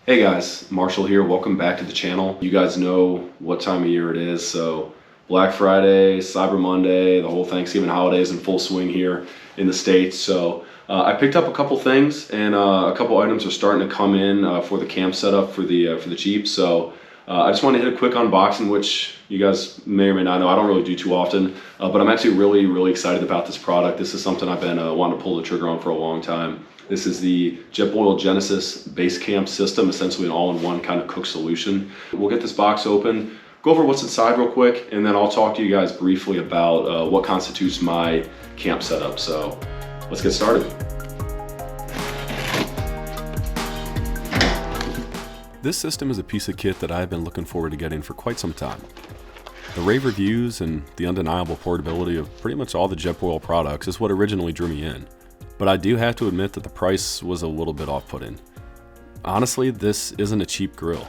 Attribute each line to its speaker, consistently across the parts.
Speaker 1: Hey guys, Marshall here. Welcome back to the channel. You guys know what time of year it is, so Black Friday, Cyber Monday, the whole Thanksgiving holiday is in full swing here in the States. So I picked up a couple things, and a couple items are starting to come in for the camp setup for the Jeep. So I just want to hit a quick unboxing, which you guys may or may not know I don't really do too often, but I'm actually really excited about this product. This is something I've been wanting to pull the trigger on for a long time. This is the Jetboil Genesis Basecamp System, essentially an all-in-one kind of cook solution. We'll get this box open, go over what's inside real quick, and then I'll talk to you guys briefly about what constitutes my camp setup. So let's get started.
Speaker 2: This system is a piece of kit that I've been looking forward to getting for quite some time. The rave reviews and the undeniable portability of pretty much all the Jetboil products is what originally drew me in. But I do have to admit that the price was a little bit off-putting. Honestly, this isn't a cheap grill.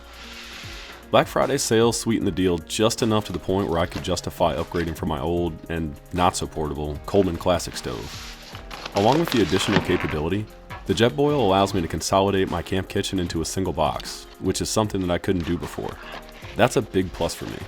Speaker 2: Black Friday sales sweetened the deal just enough to the point where I could justify upgrading from my old and not so portable Coleman Classic stove. Along with the additional capability, the Jetboil allows me to consolidate my camp kitchen into a single box, which is something that I couldn't do before. That's a big plus for me.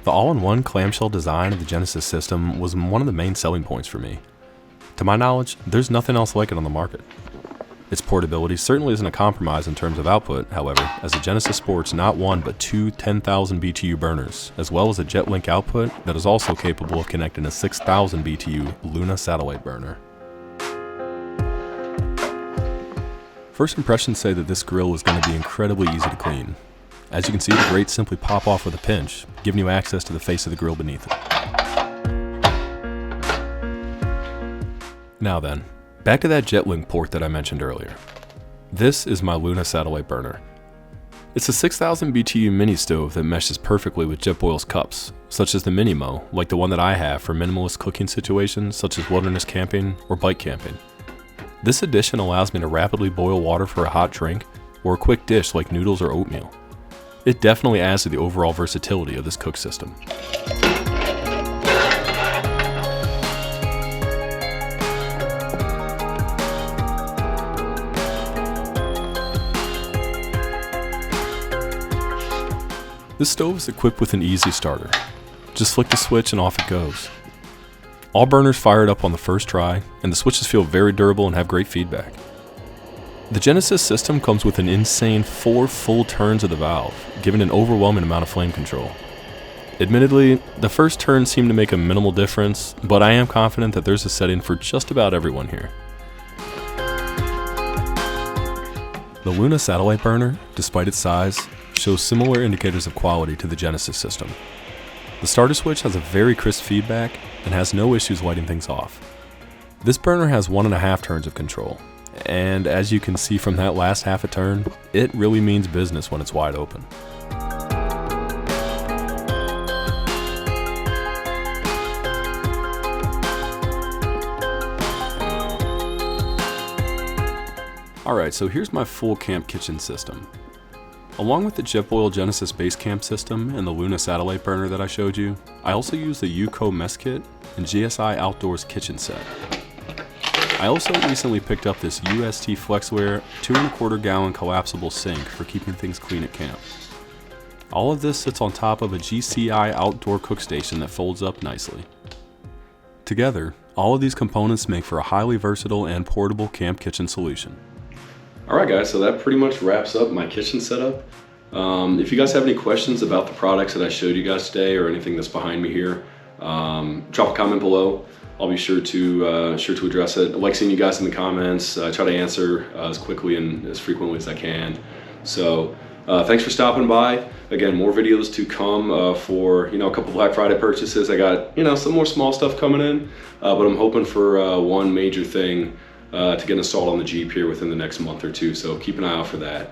Speaker 2: The all-in-one clamshell design of the Genesis system was one of the main selling points for me. To my knowledge, there's nothing else like it on the market. Its portability certainly isn't a compromise in terms of output, however, as the Genesis sports not one but two 10,000 BTU burners, as well as a JetLink output that is also capable of connecting a 6,000 BTU Luna satellite burner. First impressions say that this grill is going to be incredibly easy to clean. As you can see, the grates simply pop off with a pinch, giving you access to the face of the grill beneath it. Now then, back to that JetLink port that I mentioned earlier. This is my Luna satellite burner. It's a 6,000 BTU mini stove that meshes perfectly with Jetboil's cups, such as the Minimo, like the one that I have for minimalist cooking situations such as wilderness camping or bike camping. This addition allows me to rapidly boil water for a hot drink or a quick dish like noodles or oatmeal. It definitely adds to the overall versatility of this cook system. This stove is equipped with an easy starter. Just flick the switch and off it goes. All burners fired up on the first try, and the switches feel very durable and have great feedback. The Genesis system comes with an insane 4 full turns of the valve, giving an overwhelming amount of flame control. Admittedly, the first turn seemed to make a minimal difference, but I am confident that there's a setting for just about everyone here. The Luna satellite burner, despite its size, shows similar indicators of quality to the Genesis system. The starter switch has a very crisp feedback and has no issues lighting things off. This burner has 1.5 turns of control. And as you can see from that last half a turn, it really means business when it's wide open. Alright, so here's my full camp kitchen system. Along with the Jetboil Genesis Basecamp System and the Luna satellite burner that I showed you, I also use the UCO mess kit and GSI Outdoors kitchen set. I also recently picked up this UST FlexWare 2¼ gallon collapsible sink for keeping things clean at camp. All of this sits on top of a GCI outdoor cook station that folds up nicely. Together, all of these components make for a highly versatile and portable camp kitchen solution.
Speaker 1: Alright guys, so that pretty much wraps up my kitchen setup. If you guys have any questions about the products that I showed you guys today or anything that's behind me here, drop a comment below. I'll be sure to address it. I like seeing you guys in the comments. I try to answer as quickly and as frequently as I can. So thanks for stopping by. Again, more videos to come for a couple Black Friday purchases. I got some more small stuff coming in, but I'm hoping for one major thing to get installed on the Jeep here within the next month or two. So keep an eye out for that.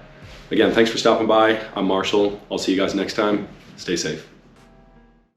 Speaker 1: Again, thanks for stopping by. I'm Marshall. I'll see you guys next time. Stay safe.